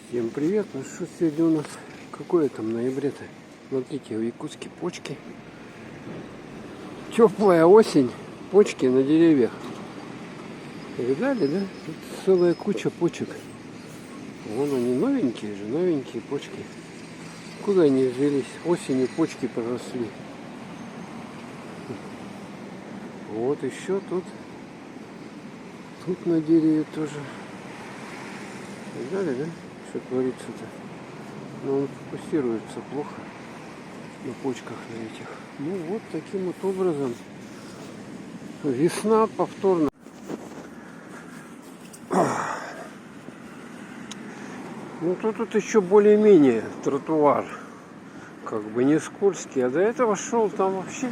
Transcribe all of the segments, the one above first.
Всем привет! Ну что сегодня у нас? Какое там ноябре-то? Смотрите, в Якутске почки. Теплая осень, почки на деревьях. Видали, да? Тут целая куча почек. Вон они новенькие же, новенькие почки. Куда они взялись? Осенью почки подросли. Вот еще тут на дереве тоже. Видали, да? Что творится-то? Но он фокусируется плохо на почках на этих. Ну вот таким вот образом весна повторно. Ну тут еще более-менее тротуар, как бы не скользкий, а до этого шел там вообще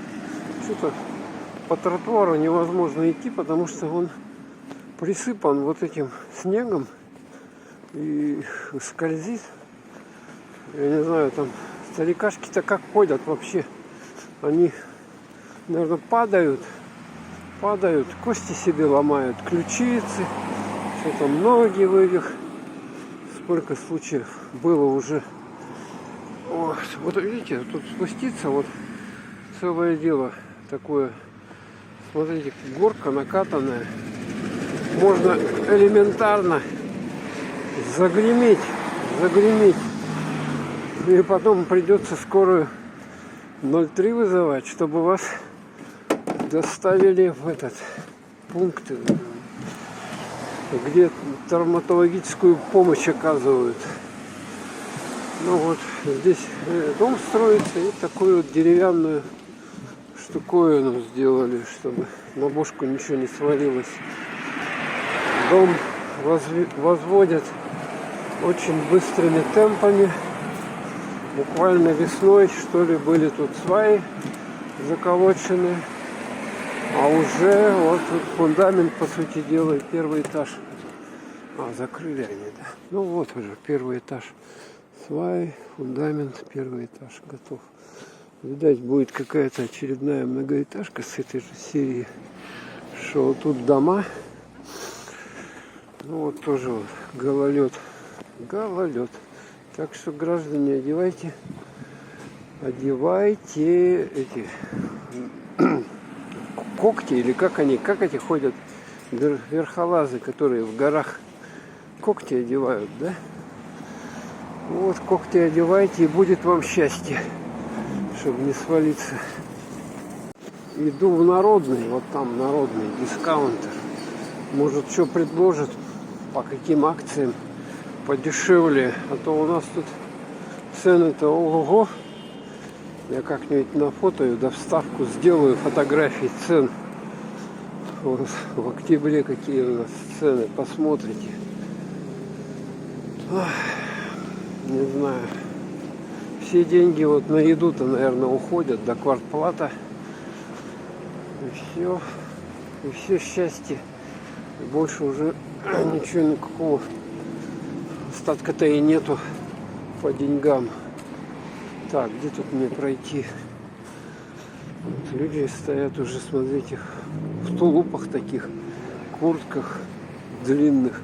что-то по тротуару невозможно идти, потому что он присыпан вот этим снегом и скользит. Я не знаю, там старикашки-то как ходят вообще. Они, наверное, падают, кости себе ломают, ключицы, что там, ноги вывих. Сколько случаев было уже. Вот видите, тут спуститься, вот целое дело такое. Смотрите, горка накатанная. Можно элементарно загреметь. И потом придется скорую 03 вызывать, чтобы вас доставили в этот пункт, где травматологическую помощь оказывают. Ну вот здесь дом строится, и такую вот деревянную штуковину сделали, чтобы на бошку ничего не свалилось. Дом возводят очень быстрыми темпами. Буквально весной, что ли, были тут сваи заколочены. А уже вот тут фундамент, по сути дела, первый этаж. Закрыли они, да. Ну вот уже первый этаж. Сваи, фундамент, первый этаж готов. Видать, будет какая-то очередная многоэтажка с этой же серии. Что вот тут дома. Ну вот тоже вот гололед. Так что, граждане, одевайте эти когти, или как эти ходят верхолазы, которые в горах когти одевают, да? Вот когти одевайте, и будет вам счастье, чтобы не свалиться. Иду в народный, вот там народный дискаунтер. Может, что предложат, по каким акциям подешевле, а то у нас тут цены-то ого-го. Я как-нибудь нафотою, да вставку сделаю фотографии цен. Вот, в октябре какие у нас цены, посмотрите. Не знаю. Все деньги вот на еду-то, наверное, уходят до квартплата. И все счастье. И больше уже ничего никакого остатка-то и нету по деньгам. Так, где тут мне пройти? Вот люди стоят уже, смотрите, в тулупах таких, куртках длинных.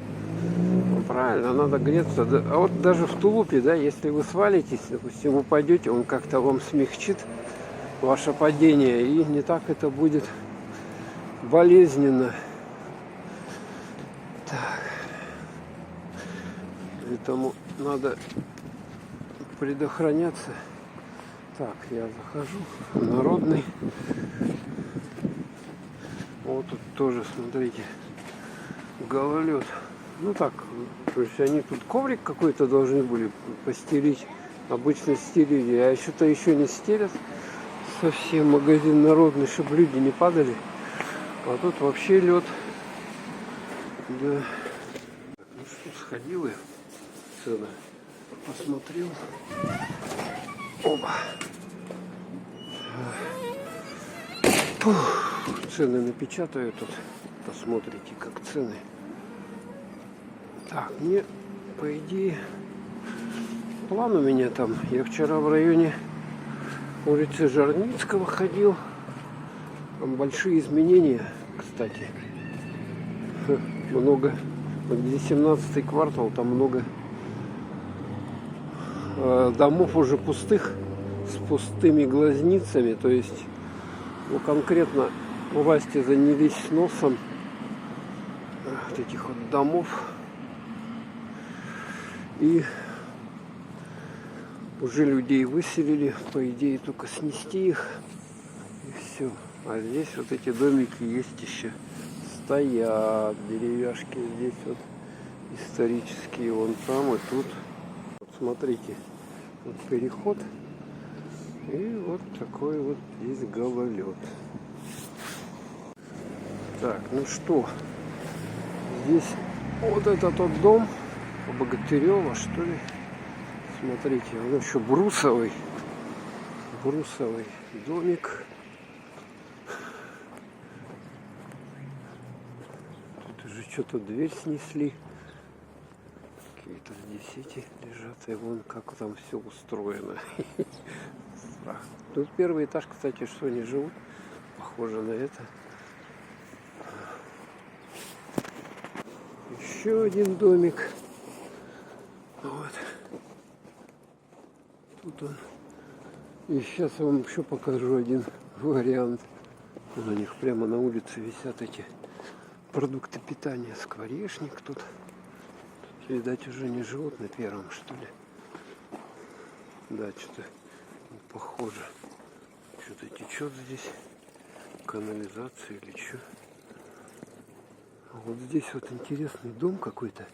Ну, правильно, надо греться. А вот даже в тулупе, да, если вы свалитесь, допустим, упадете, он как-то вам смягчит ваше падение, и не так это будет болезненно. Так. Поэтому надо предохраняться. Так, я захожу в народный. Вот тут тоже, смотрите, гололед. Ну так, то есть они тут коврик какой-то должны были постелить. Обычно стелили, а что-то еще не стелят. Совсем магазин народный, чтобы люди не падали. А тут вообще лед. Да. Ну что, сходил я. Цены посмотрел. Оба. Цены напечатаю тут. Посмотрите, как цены. Так, мне, по идее, план у меня там. Я вчера в районе улицы Жарницкого ходил. Там большие изменения, кстати. Много. Вот здесь 17-й квартал, там много домов уже пустых, с пустыми глазницами. То есть, ну, конкретно власти занялись сносом вот этих вот домов. И уже людей выселили, по идее, только снести их. И все. А здесь вот эти домики есть еще. Стоят деревяшки здесь вот исторические. Вон там и тут. Вот смотрите, вот переход. И вот такой вот здесь гололед. Так, ну что, здесь вот этот вот дом Богатырева, что ли. Смотрите, он еще брусовый домик. Тут уже что-то дверь снесли. Какие-то здесь эти лежат. И вон как там все устроено. Тут первый этаж, кстати, что они живут. Похоже на это. Еще один домик. Вот. Тут он. И сейчас я вам еще покажу один вариант. У них прямо на улице висят эти продукты питания. Скворечник тут. Видать, уже не живут на первом, что ли. Да, что-то похоже. Что-то течет здесь. Канализация или что. А вот здесь вот интересный дом какой-то.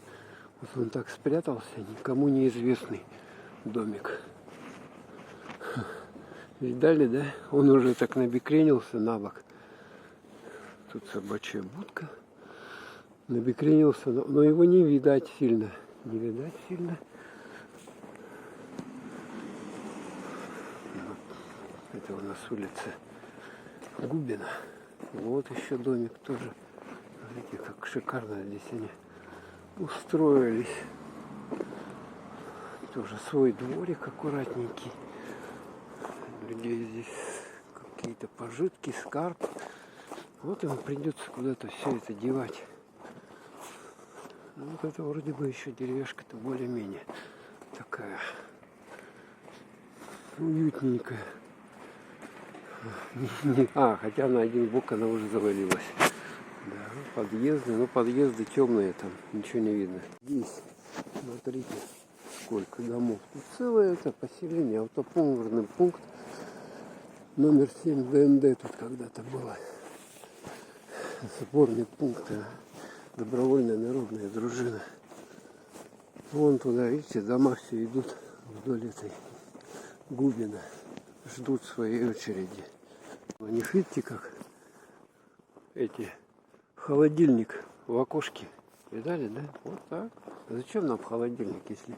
Вот он так спрятался, никому неизвестный домик. Видали, да? Он уже так набекренился на бок. Тут собачья будка. Набекренился, но его не видать сильно. Не видать сильно. Это у нас улица Губина. Вот еще домик тоже. Смотрите, как шикарно здесь они устроились. Тоже свой дворик аккуратненький. Людей здесь какие-то пожитки, скарб. Вот им придется куда-то все это девать. Ну, вот это вроде бы еще деревяшка-то более-менее такая уютненькая. Хотя на один бок она уже завалилась. Да, подъезды, но подъезды темные, там ничего не видно. Здесь, смотрите, сколько домов. Тут целое это поселение, автопоморный пункт номер 7 ДНД тут когда-то было. Сборный пункт, добровольная народная дружина. Вон туда, видите, дома все идут вдоль этой Губина. Ждут своей очереди. У них, видите, как эти холодильник в окошке. Видали, да? Вот так. Зачем нам холодильник, если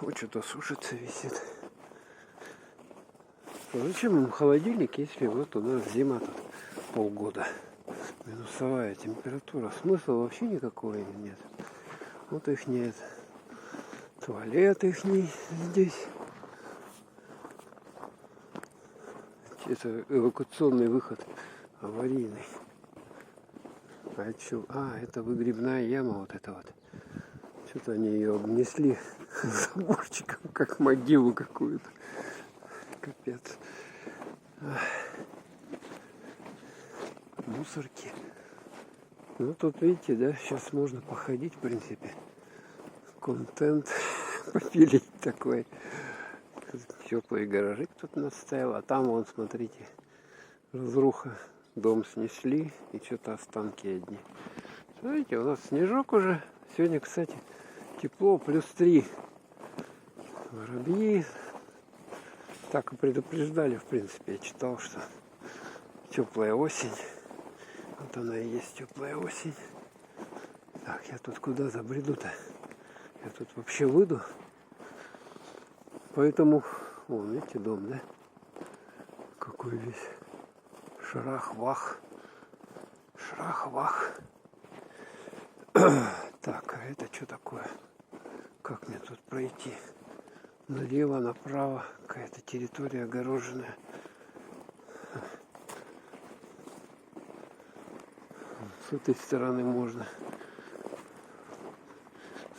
вот что-то сушится, висит? Зачем нам холодильник, если вот у нас зима тут полгода? Минусовая температура. Смысла вообще никакого нет. Вот их нет. Туалет их здесь. Это эвакуационный выход аварийный. А это что? Это выгребная яма вот эта вот. Что-то они ее обнесли заборчиком, как могилу какую-то. Капец. Мусорки. Ну тут видите, да, сейчас можно походить, в принципе. Контент попилить такой. Теплые гаражи тут наставил, а там вон, смотрите, разруха. Дом снесли и что-то останки одни. Смотрите, у нас снежок уже. Сегодня, кстати, тепло, +3. Воробьи. Так и предупреждали, в принципе. Я читал, что теплая осень. Вот она и есть теплая осень. Так, я тут куда забреду-то? Я тут вообще выйду. Поэтому, вон, видите, дом, да? Какой весь шарах-вах. Шарах-вах. Так, а это что такое? Как мне тут пройти? Налево, направо. Какая-то территория огороженная. С этой стороны можно.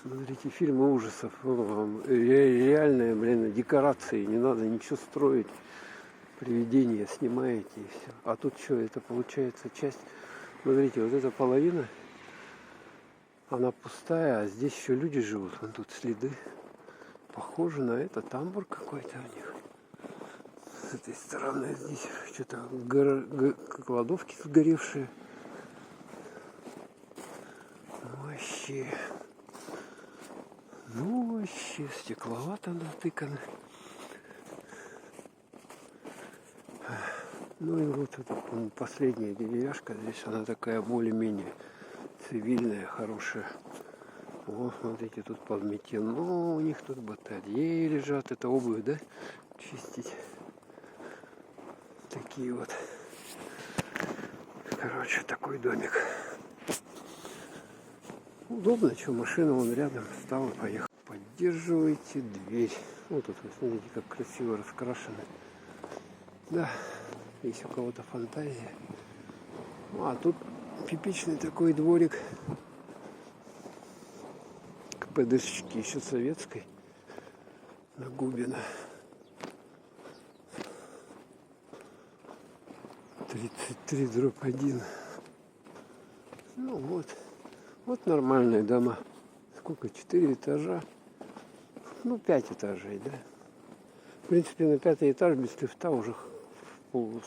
Смотрите, фильмы ужасов. Реальные, блин, декорации. Не надо ничего строить. Привидения снимаете и все. А тут что, это получается часть. Смотрите, вот эта половина, она пустая, а здесь еще люди живут. Вон тут следы. Похоже на это тамбур какой-то у них. С этой стороны здесь что-то кладовки сгоревшие. Вообще. Ну вообще, стекловато натыкано. Ну и вот это, по-моему, последняя деревяшка. Здесь она такая более-менее цивильная, хорошая. Вот, смотрите, тут подметено. У них тут батареи лежат. Это обувь, да? Чистить. Такие вот. Короче, такой домик. Удобно, что машина вон рядом стала, поехала. Поддерживайте дверь. Вот тут, смотрите, как красиво раскрашено. Да, есть у кого-то фантазия. А тут типичный такой дворик. КПДшечки еще советской. На Губина. 33/1. Ну вот. Вот нормальные дома. Сколько? 4 этажа. Ну, 5 этажей, да. В принципе, на 5-й этаж без лифта уже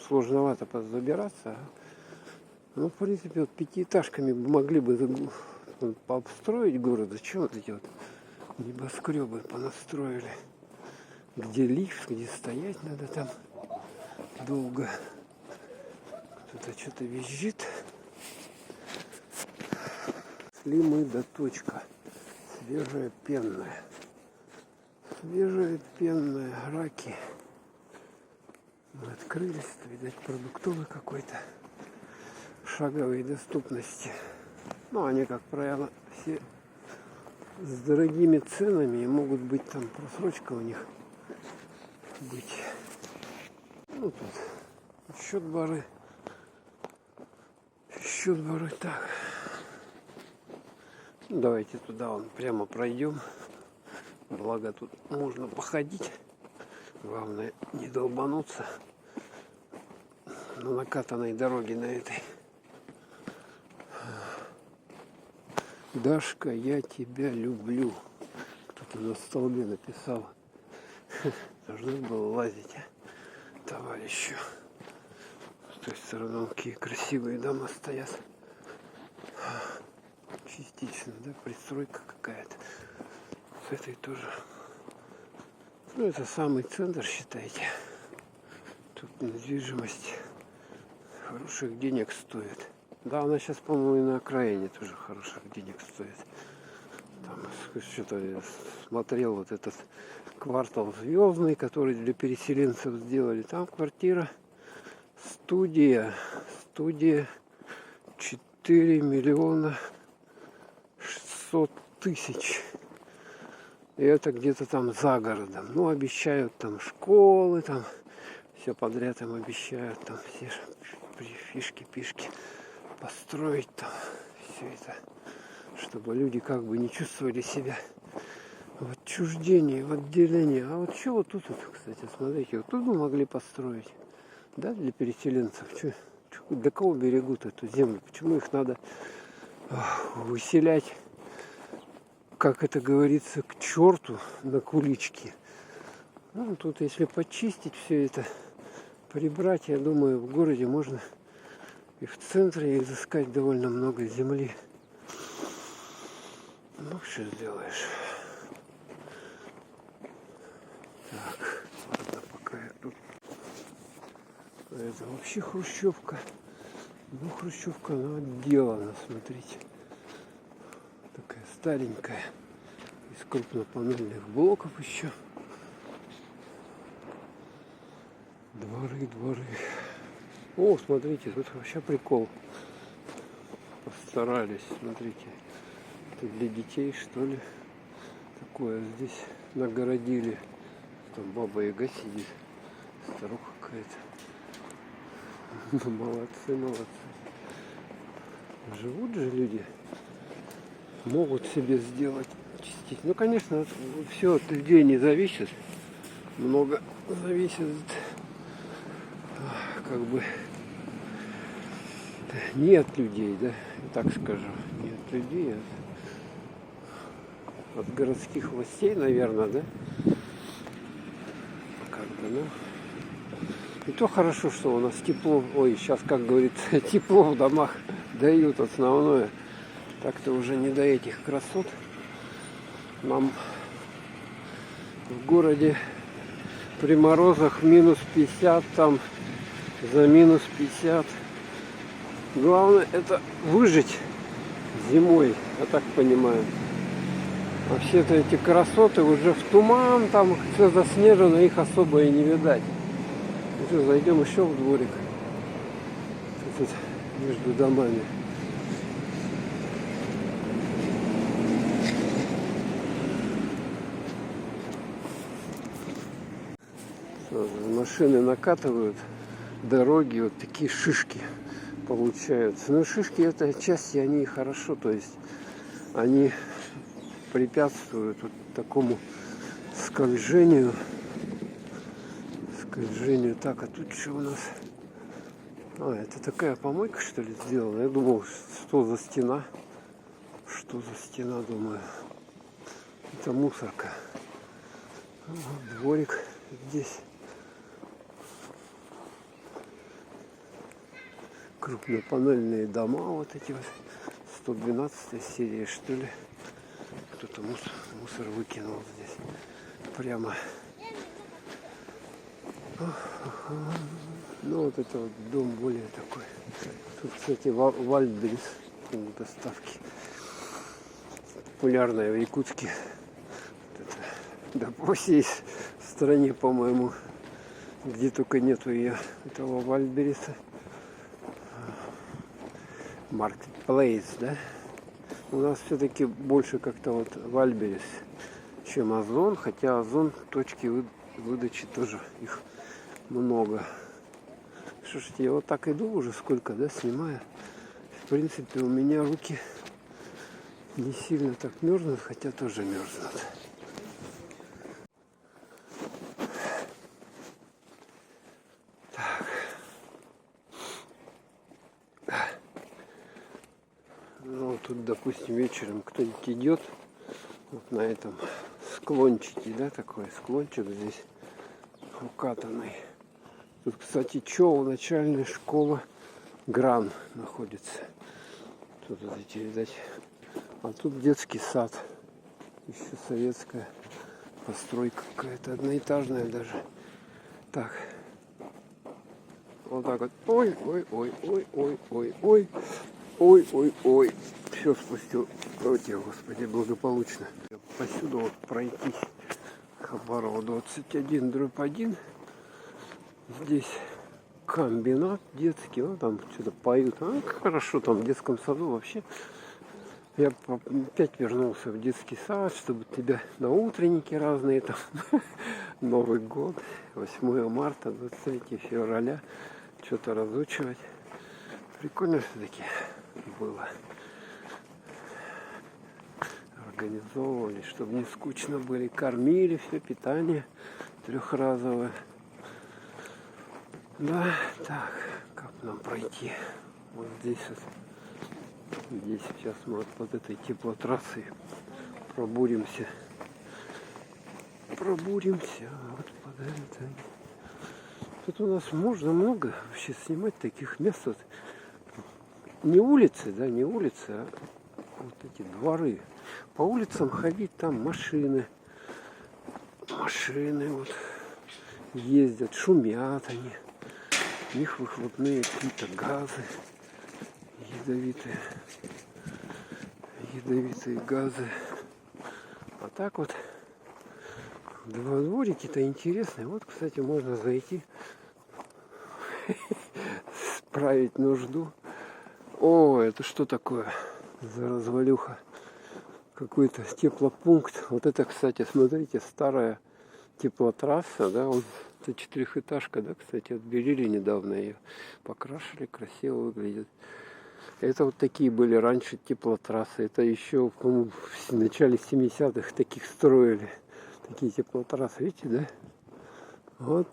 сложновато забираться. Ну, в принципе, вот 5-этажками могли бы обстроить город. Зачем вот эти вот небоскребы понастроили? Где лифт, где стоять надо там долго. Кто-то что-то визжит. Шли мы до точка. Свежая пенная. Свежая пенная, раки. Мы открылись, видать, продуктовый какой-то. Шаговой доступности. Ну, они, как правило, все с дорогими ценами. И могут быть там просрочка у них быть. Ну, тут счет бары. Счет бары так. Давайте туда вон прямо пройдем. Благо тут можно походить. Главное не долбануться на накатанной дороге на этой. Дашка, я тебя люблю. Кто-то на столбе написал. Должны было лазить, товарищу. С той стороны какие красивые дома стоят. Частично, да, пристройка какая-то. С этой тоже. Ну, это самый центр, считайте. Тут недвижимость хороших денег стоит. Да, она сейчас, по-моему, и на окраине тоже хороших денег стоит. Там что-то я смотрел вот этот квартал Звездный, который для переселенцев сделали. Там квартира, студия 4 миллиона 600 тысяч. И это где-то там за городом. Ну, обещают там школы, там все подряд им обещают, там все фишки-пишки построить там все это, чтобы люди как бы не чувствовали себя в отчуждении, в отделении. А вот что вот тут, вот, кстати, смотрите, вот тут бы могли построить, да, для переселенцев. Для кого берегут эту землю? Почему их надо выселять, как это говорится, к черту на кулички? Ну, тут если почистить все это, прибрать, я думаю, в городе можно и в центре изыскать довольно много земли. Ну, что сделаешь? Так, ладно, пока я тут. Это вообще хрущевка. Ну, хрущевка, она отделана, смотрите. Такая старенькая. Из крупнопанельных блоков еще. Дворы. О, смотрите, тут вообще прикол. Постарались, смотрите. Это для детей, что ли? Такое здесь нагородили. Там Баба Яга сидит. Старуха какая-то. Молодцы. Живут же люди. Могут себе сделать запастись. Ну, конечно, все от людей не зависит. Много зависит, как бы, не от людей, да, так скажу, не от людей, а от городских властей, наверное, да, как бы, ну, и то хорошо, что у нас тепло, ой, сейчас, как говорится, тепло в домах дают основное, так-то уже не до этих красот. Нам в городе при морозах минус 50, там за минус 50. Главное это выжить зимой, я так понимаю. А все-то эти красоты уже в туман, там все заснежено, их особо и не видать. Ну что, зайдем еще в дворик. Тут между домами. Машины накатывают дороги, вот такие шишки получаются. Но шишки это отчасти они и хорошо, то есть они препятствуют вот такому скольжению. Так, а тут что у нас? А, это такая помойка, что ли, сделана? Я думал, что за стена. Что за стена, думаю. Это мусорка. Дворик здесь. Крупнопанельные дома, вот эти вот. 112 серия, что ли. Кто-то мусор выкинул здесь. Прямо. Ну вот это вот дом более такой. Тут, кстати, Вальберис доставки. Популярная в Якутске. Вот это, да по всей стране, по-моему, где только нету ее, этого Вальбериса. Marketplace, да? У нас все-таки больше как-то вот Вальберис, чем Озон, хотя Озон точки выдачи тоже их много. Слушайте, я вот так иду уже сколько, да, снимаю. В принципе, у меня руки не сильно так мерзнут, хотя тоже мерзнут. Так. Ну, тут, допустим, вечером кто-нибудь идет вот на этом склончике, да, такой склончик здесь укатанный. Тут, кстати, ЧОУ, начальная школа Гран находится. Тут вот эти, видать. А тут детский сад. Еще советская постройка какая-то, одноэтажная даже. Так. Вот так вот. Ой, ой, ой, ой, ой, ой, ой. Ой, ой, ой. Все спустил. О, тебе, Господи, благополучно. Посюда вот пройтись. Хабарова 21/1. Здесь комбинат детский. Ну, там что-то поют. А, хорошо, там в детском саду вообще. Я опять вернулся в детский сад, чтобы тебя на утренники разные там. Новый год, 8 марта, 23 февраля. Что-то разучивать. Прикольно все-таки было. Организовывали, чтобы не скучно были. Кормили все, питание трехразовое. Да, так, как нам пройти? Вот здесь вот. Здесь сейчас мы вот под этой теплотрассой пробуримся. Вот под этой. Тут у нас можно много вообще снимать таких мест. Вот. Не улицы, да, не улицы, а вот эти дворы. По улицам ходить, там машины вот ездят, шумят они. У них выхлопные какие-то газы, ядовитые газы. А так вот два дворики-то интересные. Вот, кстати, можно зайти, справить нужду. О, это что такое за развалюха? Какой-то теплопункт. Вот это, кстати, смотрите, старая теплотрасса, да, вот это четырехэтажка, да, кстати, отбелили недавно ее, покрашили, красиво выглядит. Это вот такие были раньше теплотрассы. Это еще, по-моему, в начале 70-х таких строили. Такие теплотрассы, видите, да? Вот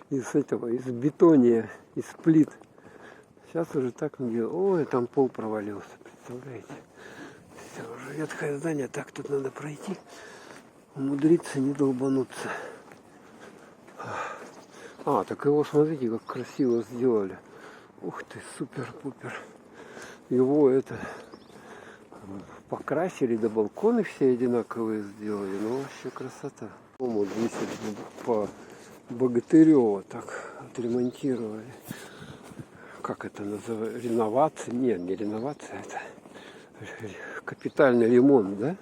из этого, из бетония, из плит. Сейчас уже так не делают. Ой, там пол провалился, представляете? Все, уже ветхое здание, так тут надо пройти. Умудриться не долбануться. А, так его, смотрите, как красиво сделали. Ух ты, супер-пупер. Его это покрасили, да балконы все одинаковые сделали. Ну, вообще красота. Вот здесь по Богатырева так отремонтировали. Как это называется? Реновация? Нет, не реновация, это капитальный ремонт, да?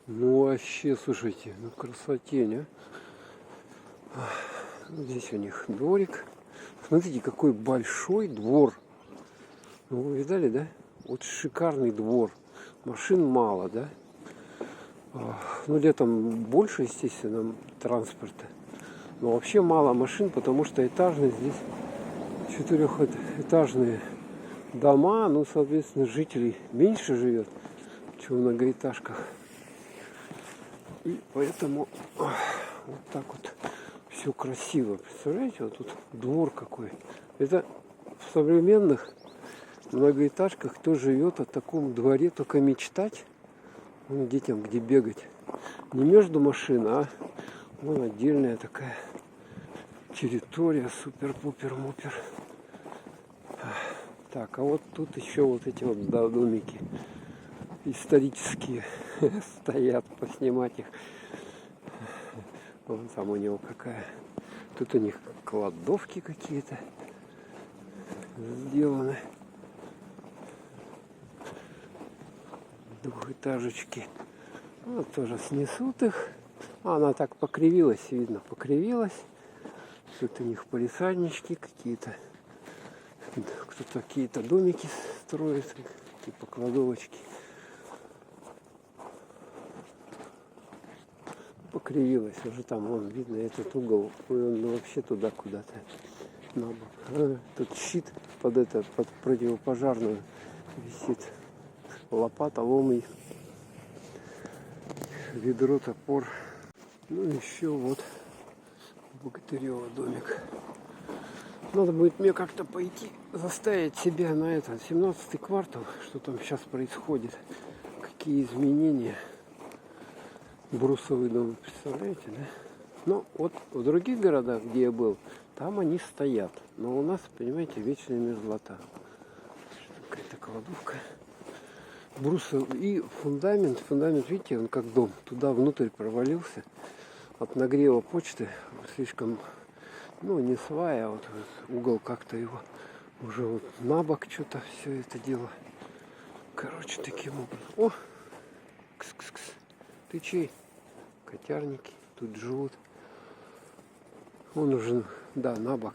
Ну, вообще, слушайте, ну, красотень, а? Здесь у них дворик. Смотрите, какой большой двор. Ну, вы видали, да? Вот шикарный двор. Машин мало, да? Ну, летом больше, естественно, транспорта. Но вообще мало машин, потому что этажные здесь четырехэтажные дома. Ну, соответственно, жителей меньше живет, чем в многоэтажках. И поэтому вот так вот все красиво. Представляете, вот тут двор какой. Это в современных многоэтажках, кто живет о таком дворе, только мечтать. Вон детям где бегать. Не между машин, а вон отдельная такая территория. Супер-пупер-мупер. Так, а вот тут еще вот эти вот домики исторические стоят, поснимать их. Вон там у него какая. Тут у них кладовки какие-то сделаны. Двухэтажечки. Вот тоже снесут их. Она так покривилась, видно, покривилась. Тут у них палисаднички какие-то. Кто-то какие-то домики строит, типа кладовочки. Покривилась уже там, вон видно этот угол, он вообще туда куда-то на бок. Тут щит под противопожарную висит. Лопата, лом, ведро, топор. Ну еще вот Богатырева домик. Надо будет мне как-то пойти заставить себя на это 17-й квартал, что там сейчас происходит, какие изменения. Брусовый дом, представляете, да? Ну вот в других городах, где я был, там они стоят. Но у нас, понимаете, вечная мерзлота. Какая-то кладовка. Брусов и фундамент, видите, он как дом, туда внутрь провалился от нагрева почты, слишком, ну не свая, а вот угол как-то его уже вот на бок что-то все это дело. Короче, таким образом. О, кс-кс-кс, ты чей? Котярники тут живут. Он уже, да, на бок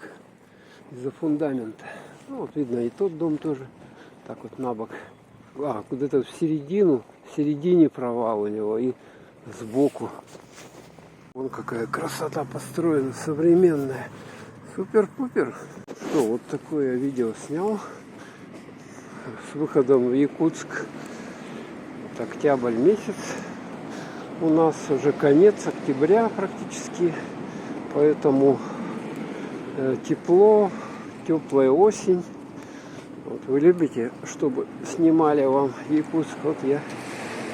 из-за фундамента. Ну вот видно и тот дом тоже так вот на бок. А, куда-то в середине провал у него и сбоку. Вон какая красота построена, современная. Супер-пупер. Что, вот такое видео снял с выходом в Якутск. Вот октябрь месяц. У нас уже конец октября практически. Поэтому тепло, теплая осень. Вот вы любите, чтобы снимали вам Якутск, вот я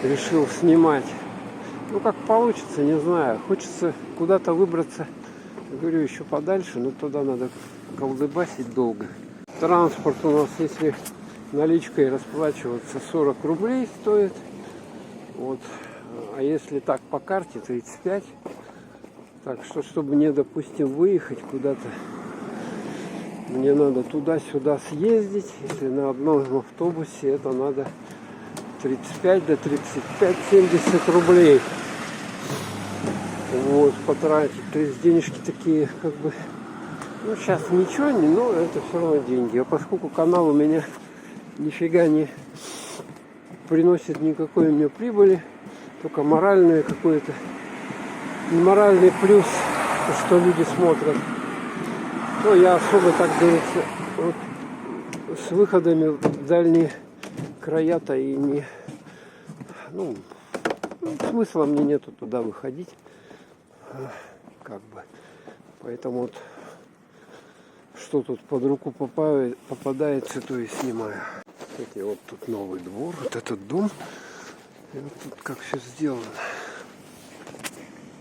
решил снимать. Ну как получится, не знаю. Хочется куда-то выбраться, говорю, еще подальше, но туда надо колдыбасить долго. Транспорт у нас, если наличкой расплачиваться, 40 рублей стоит. Вот. А если так по карте, 35. Так что, чтобы мне, допустим, выехать куда-то, мне надо туда-сюда съездить. Если на одном автобусе, это надо 35 до 35-70 рублей. Вот, потратить. То есть денежки такие, как бы, ну, сейчас ничего не, но это все равно деньги. А поскольку канал у меня нифига не приносит никакой мне прибыли, только моральный какой-то, моральный плюс, что люди смотрят, то я особо, так говорится, вот, выходами в дальние края-то и не... Ну, смысла мне нету туда выходить. Как бы. Поэтому вот что тут под руку попадается, то и снимаю. Кстати, вот тут новый двор, вот этот дом. И вот тут как все сделано.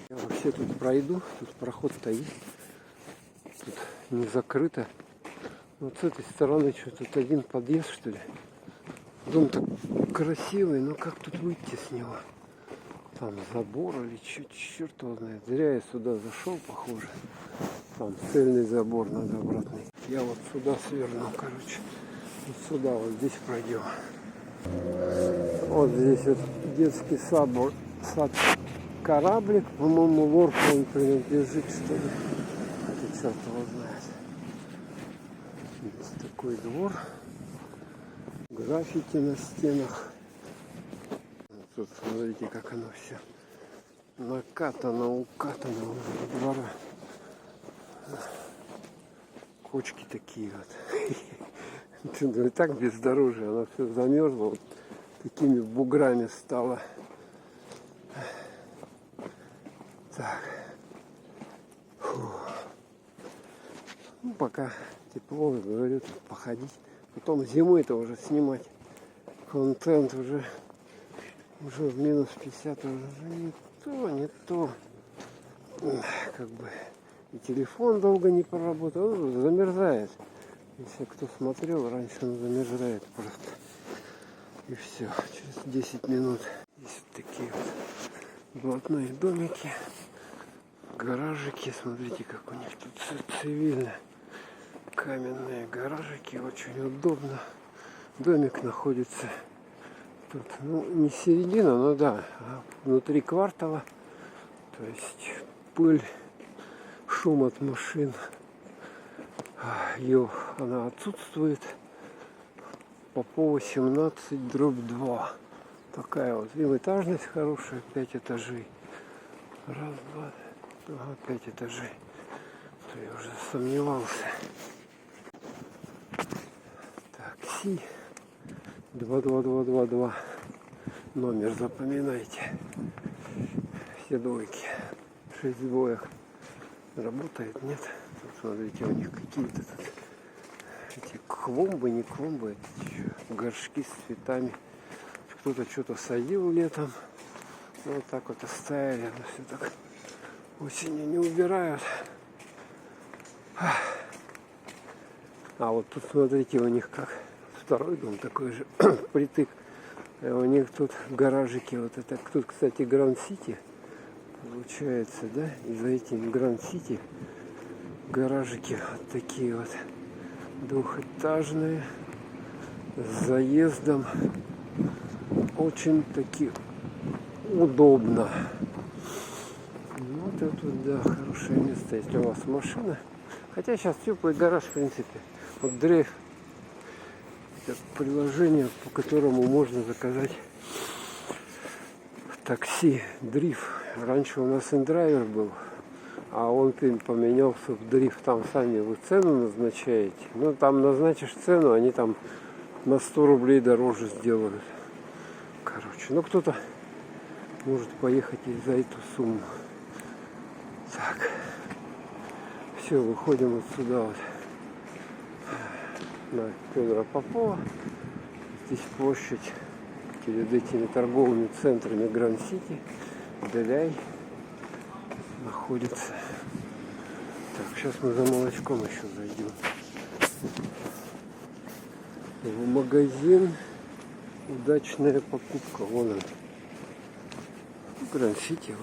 Я вообще тут пройду, тут проход-то есть. Тут не закрыто. Вот с этой стороны что, тут один подъезд, что ли? Дом так красивый, но как тут выйти с него? Там забор или черт его знает. Зря я сюда зашел, похоже. Там цельный забор, надо обратный. Я вот сюда свернул, короче. Вот сюда, вот здесь пройдем. Вот здесь вот детский сад кораблик. По-моему, Ворку он принадлежит, что ли. Это черт его знает. Здесь такой двор. Граффити на стенах. Тут смотрите, как оно все накатано, укатано уже двора. Кочки такие вот. И так бездорожье, оно все замерзло, вот такими буграми стало. Так. Фу. Ну, пока тепло, говорю, тут походить. Потом зимой-то уже снимать контент уже в минус 50 уже не то. Как бы и телефон долго не проработал, он замерзает. Если кто смотрел, раньше он замерзает просто. И все, через 10 минут. Здесь вот такие вот блатные домики, гаражики. Смотрите, как у них тут цивильно. Каменные гаражики, очень удобно. Домик находится тут, ну, не середина, но да, внутри квартала. То есть пыль, шум от машин, она отсутствует. Попова 17/2. Такая вот двухэтажность хорошая, 5 этажей. Раз, два, 5 этажей. То я уже сомневался. Такси 22222. Номер запоминайте. Все двойки. 6 двоек. Работает, нет? Тут, смотрите, у них какие-то тут эти клумбы, не клумбы, это горшки с цветами. Кто-то что-то садил летом. Вот так вот оставили. Но все так осенью не убирают. А вот тут, смотрите, у них как второй дом такой же притык. У них тут гаражики. Вот это тут, кстати, Гранд Сити получается, да? И за этим Гранд Сити гаражики вот такие вот двухэтажные с заездом. Очень таки удобно. Вот это вот, да, хорошее место, если у вас машина. Хотя сейчас теплый гараж, в принципе. Вот Драйв. Это приложение, по которому можно заказать такси. Дрифт. Раньше у нас индрайвер был, а он поменялся в Дрифт. Там сами вы цену назначаете. Ну, там назначишь цену, они там на 100 рублей дороже сделают. Короче, ну кто-то может поехать и за эту сумму. Так. Все, выходим вот сюда вот. На Федора Попова. Здесь площадь перед этими торговыми центрами Гранд Сити. Беляй находится. Так, сейчас мы за молочком еще зайдем. В магазин удачная покупка. Вон он. Гранд Сити.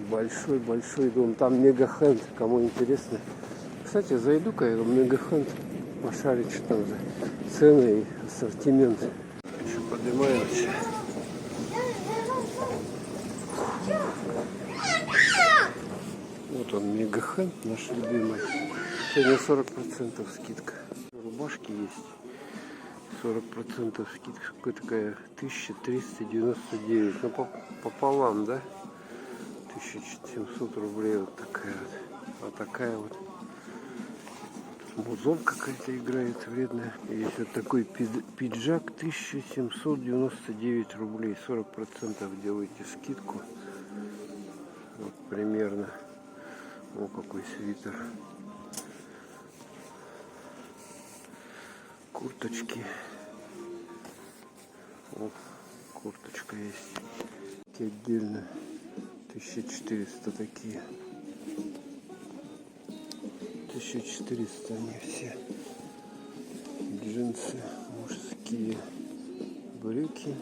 Вот. Большой дом. Там Мегахенд, кому интересно. Кстати, зайду-ка я в Мегахенд пошарить, что там за цены и ассортимент. Еще поднимаемся. Вот он, Мегахенд, наш любимый. Сегодня 40% скидка. Рубашки есть. 40% скидка такая 1399. Ну, пополам, да? 1700 рублей вот такая вот. А такая вот. Музон какая-то играет вредная. Есть вот такой пиджак 1799 рублей. 40% делаете скидку. Вот примерно. О, какой свитер. Курточки. О, курточка есть. Отдельно 1400 такие. 1400 они все. Джинсы мужские, брюки,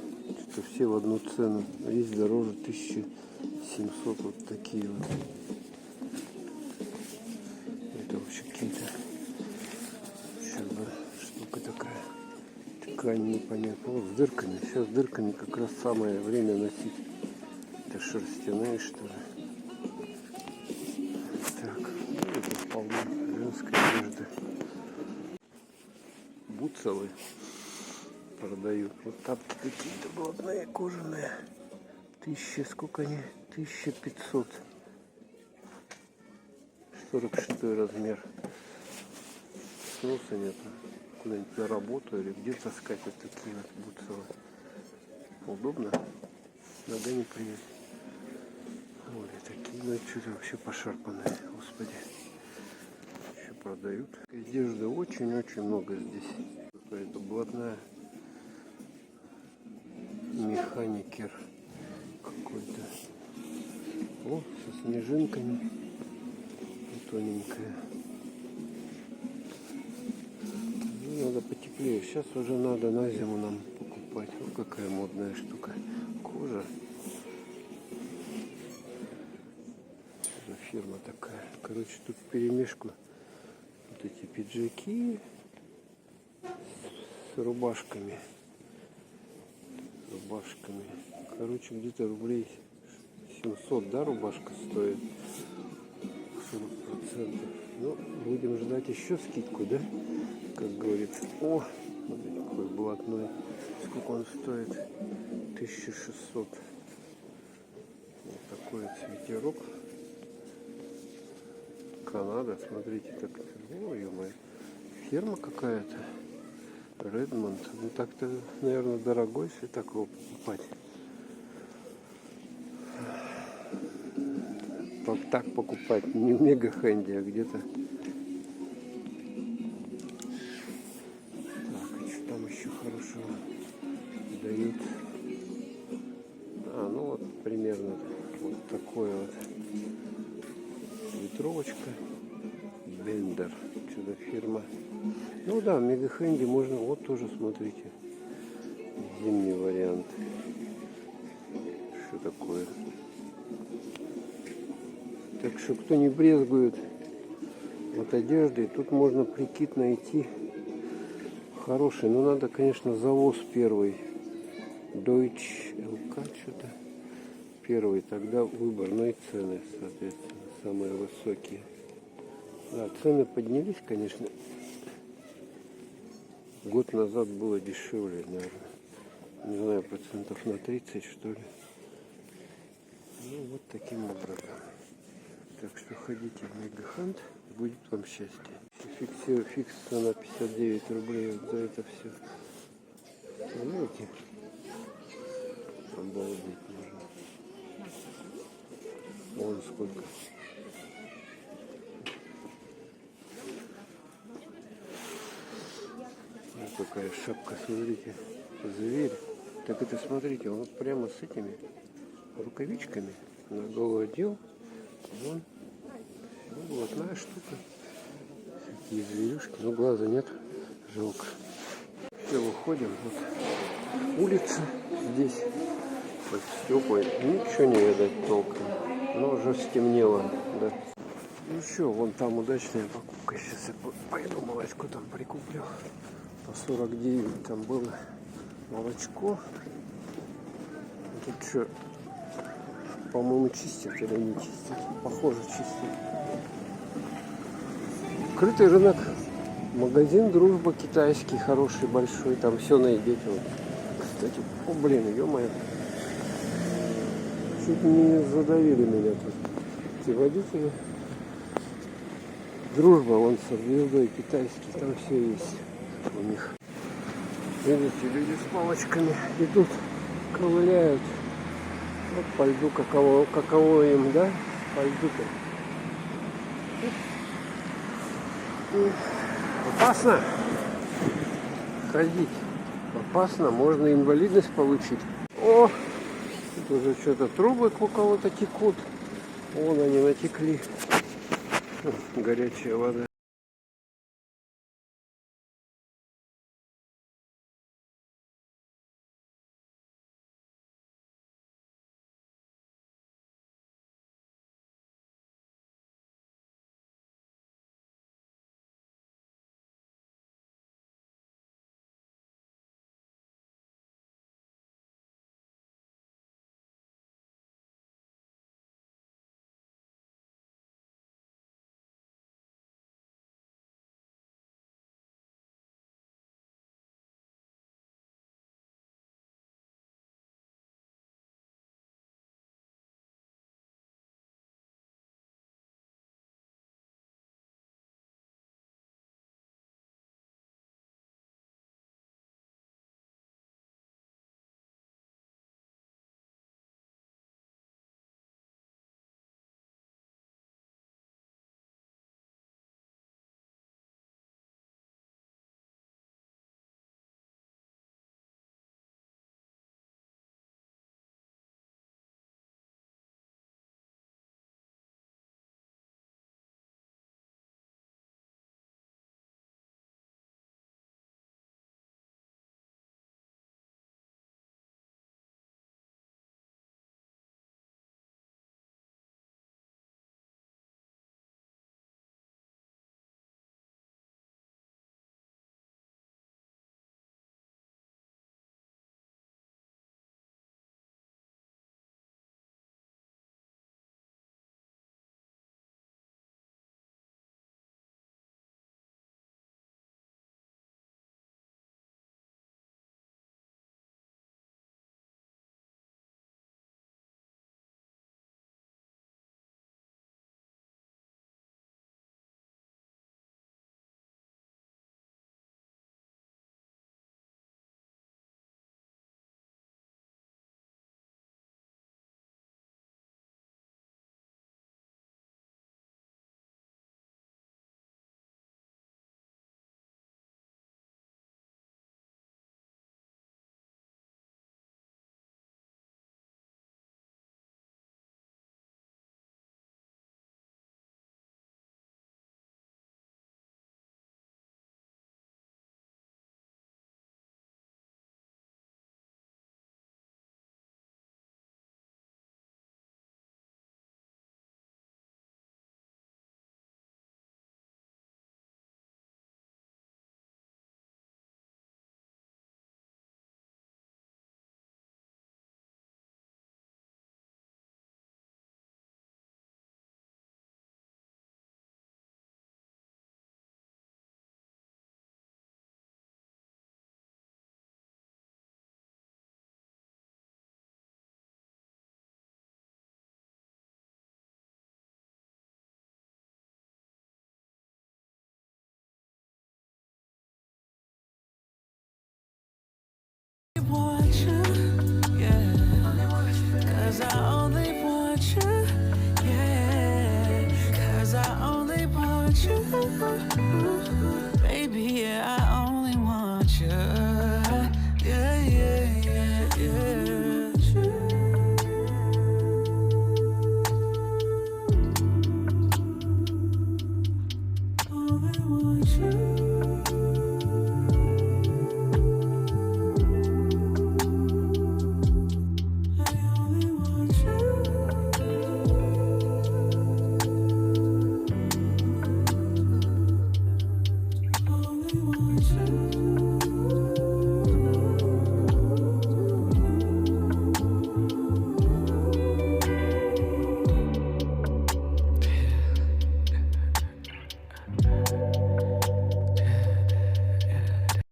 что все в одну цену. Есть дороже 1700, вот такие вот. Это вообще какие-то штука такая. Ткань непонятная. Вот с дырками. Сейчас с дырками как раз самое время носить. Это шерстяные, что ли. Так, это вполне женская одежда. Бутсовые продают. Вот тапки какие-то блатные, кожаные. Сколько они? 1500. 46 размер. Сноса нету. Куда-нибудь на работу или где таскать вот такие вот бутсовые. Удобно. Нога не приедет. Вот и такие, ну что-то вообще пошарпанные. Господи. Еще продают. Одежды очень-очень много здесь. Какая-то блатная. Механикер какой-то. О, со снежинками. Тоненькая. Ну, надо потеплее. Сейчас уже надо на зиму нам покупать. Вот какая модная штука. Кожа. Что за фирма такая? Короче, тут вперемешку вот эти пиджаки с рубашками. Короче, где-то рублей 700, да, рубашка стоит. 40%. Ну, будем ждать еще скидку, да? Как говорится. О, смотрите, какой блатной. Сколько он стоит? 1600. Вот такой вот свитерок. Канада, смотрите, так. Ой, ё-моё. Фирма какая-то. Редмонд. Ну так-то, наверное, дорогой, если такого покупать. Так покупать не в Мегахенде, а где-то. Так, а что там еще хорошего дают? А, ну вот примерно вот такое вот. Ветровочка. Бендер. Что-то фирма. Ну да, в Мегахенде можно, вот тоже смотрите. Зимний вариант. Что такое? Так что кто не брезгует от одежды, тут можно прикид найти хороший. Но надо, конечно, завоз первый. Deutsch LK что-то. Первый, тогда выбор. Ну и цены, соответственно, самые высокие. Да, цены поднялись, конечно. Год назад было дешевле, наверное. Не знаю, процентов на 30, что ли. Ну, вот таким образом. Так что ходите в Мегахенд, будет вам счастье. Фикс цена 59 рублей вот за это все. Знаете? Обалдеть можно. Вон сколько. Вот какая шапка, смотрите. Зверь. Так это смотрите, он прямо с этими рукавичками на голову одел. Вон. Ну, блатная штука. Такие зверюшки. Но глаза нет. Жалко. Все, выходим. Вот улица здесь. Под стеклой. Ничего не видать толком. Но уже стемнело. Да. Ну что, вон там удачная покупка. Сейчас я пойду молочко там прикуплю. По 49 там было молочко. Тут что, по-моему, чистят или не чистят. Похоже, чистят. Открытый рынок. Магазин «Дружба» китайский, хороший, большой. Там все найдете. Вот. Кстати, о, блин, ё-моё. Чуть не задавили меня тут. Эти водители. Дружба, вон со звездой китайский, там все есть у них. Видите, люди с палочками идут, ковыляют. Вот по льду, каково им, да? По льду-то. Опасно ходить. Опасно, можно инвалидность получить. О, тут уже что-то трубы у кого-то текут. Вон они натекли. Горячая вода.